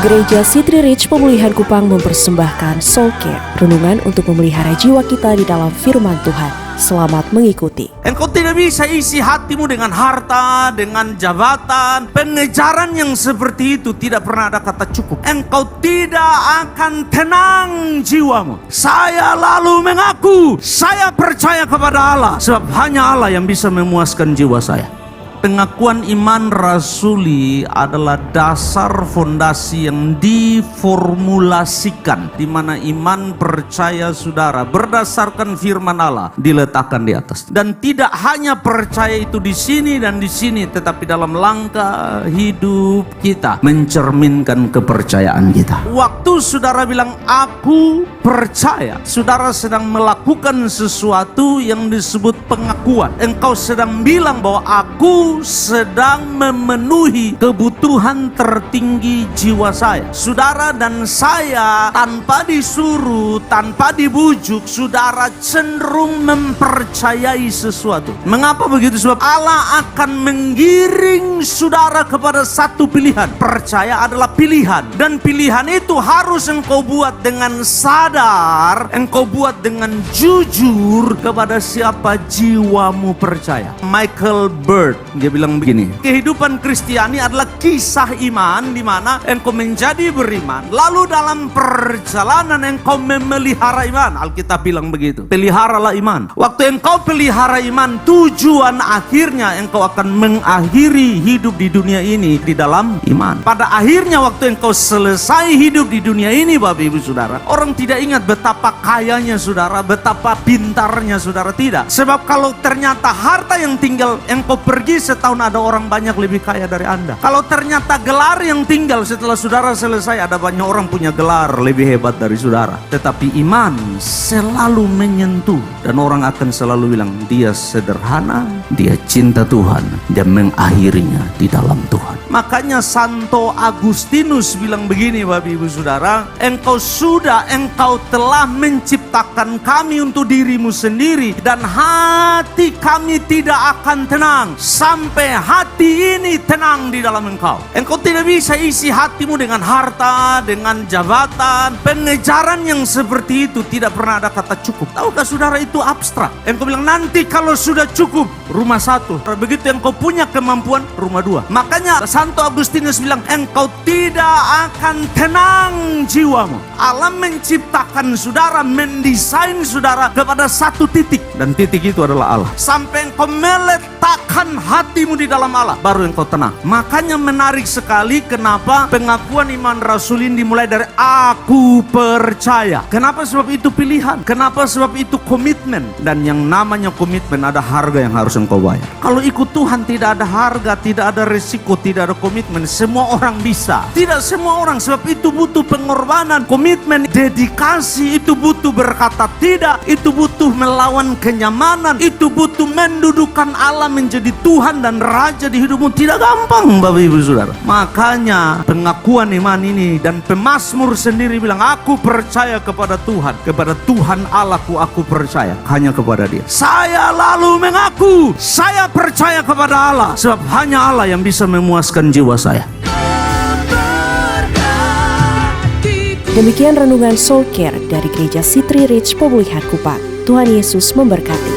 Gereja City Reach Pemulihan Kupang mempersembahkan Soul Care, renungan untuk memelihara jiwa kita di dalam firman Tuhan. Selamat mengikuti. Engkau tidak bisa isi hatimu dengan harta, dengan jabatan. Pengejaran yang seperti itu tidak pernah ada kata cukup. Engkau tidak akan tenang jiwamu. Saya lalu mengaku, saya percaya kepada Allah, sebab hanya Allah yang bisa memuaskan jiwa saya. Pengakuan iman rasuli adalah dasar fondasi yang diformulasikan, di mana iman percaya saudara berdasarkan firman Allah diletakkan di atas. Dan tidak hanya percaya itu di sini dan di sini, tetapi dalam langkah hidup kita mencerminkan kepercayaan kita. Waktu saudara bilang aku percaya, saudara sedang melakukan sesuatu yang disebut pengakuan. Engkau sedang bilang bahwa aku sedang memenuhi kebutuhan tertinggi jiwa saya. Saudara dan saya tanpa disuruh, tanpa dibujuk, saudara cenderung mempercayai sesuatu. Mengapa begitu? Sebab Allah akan menggiring saudara kepada satu pilihan. Percaya adalah pilihan, dan pilihan itu harus engkau buat dengan sadar, engkau buat dengan jujur kepada siapa jiwamu percaya. Michael Bird dia bilang begini, kehidupan Kristiani adalah kisah iman di mana engkau menjadi beriman, lalu dalam perjalanan engkau memelihara iman. Alkitab bilang begitu, peliharalah iman. Waktu engkau pelihara iman, tujuan akhirnya engkau akan mengakhiri hidup di dunia ini di dalam iman. Pada akhirnya waktu engkau selesai hidup di dunia ini, Bapak Ibu Saudara, orang tidak ingat betapa kayanya saudara, betapa pintarnya saudara, tidak. Sebab kalau ternyata harta yang tinggal engkau pergi setahun, ada orang banyak lebih kaya dari Anda. Kalau ternyata gelar yang tinggal setelah saudara selesai, ada banyak orang punya gelar lebih hebat dari saudara. Tetapi iman selalu menyentuh, dan orang akan selalu bilang dia sederhana, dia cinta Tuhan, dia mengakhirinya di dalam Tuhan. Makanya Santo Agustinus bilang begini, Bapak Ibu Saudara, engkau telah menciptakan kami untuk dirimu sendiri, dan hati kami tidak akan tenang sampai hati ini tenang di dalam engkau. Engkau tidak bisa isi hatimu dengan harta, dengan jabatan. Pengejaran yang seperti itu tidak pernah ada kata cukup. Tahukah saudara, itu abstrak. Engkau bilang nanti kalau sudah cukup, rumah satu. Begitu engkau punya kemampuan, rumah dua. Makanya Santo Agustinus bilang engkau tidak akan tenang jiwamu. Allah menciptakan saudara, mendesain saudara kepada satu titik, dan titik itu adalah Allah. Sampai engkau meletakkan hatimu di dalam Allah, baru engkau tenang. Makanya menarik sekali kenapa pengakuan iman rasulin dimulai dari aku percaya. Kenapa? Sebab itu pilihan. Kenapa? Sebab itu komitmen. Dan yang namanya komitmen ada harga yang harus engkau bayar. Kalau ikut Tuhan tidak ada harga, tidak ada resiko, tidak ada komitmen. Semua orang bisa, tidak semua orang. Sebab itu butuh pengorbanan, komitmen, dedikasi. Itu butuh berkata tidak, itu butuh melawan kenyamanan, itu butuh mendudukan Allah menjadi Tuhan dan Raja di hidupmu. Tidak gampang, Bapak Ibu Saudara. Makanya pengakuan iman ini, dan pemazmur sendiri bilang aku percaya kepada Tuhan Allahku, aku percaya hanya kepada Dia. Saya lalu mengaku, saya percaya kepada Allah, sebab hanya Allah yang bisa memuaskan jiwa saya. Demikian renungan Soul Care dari Gereja City Reach Pemulihan Kupang. Tuhan Yesus memberkati.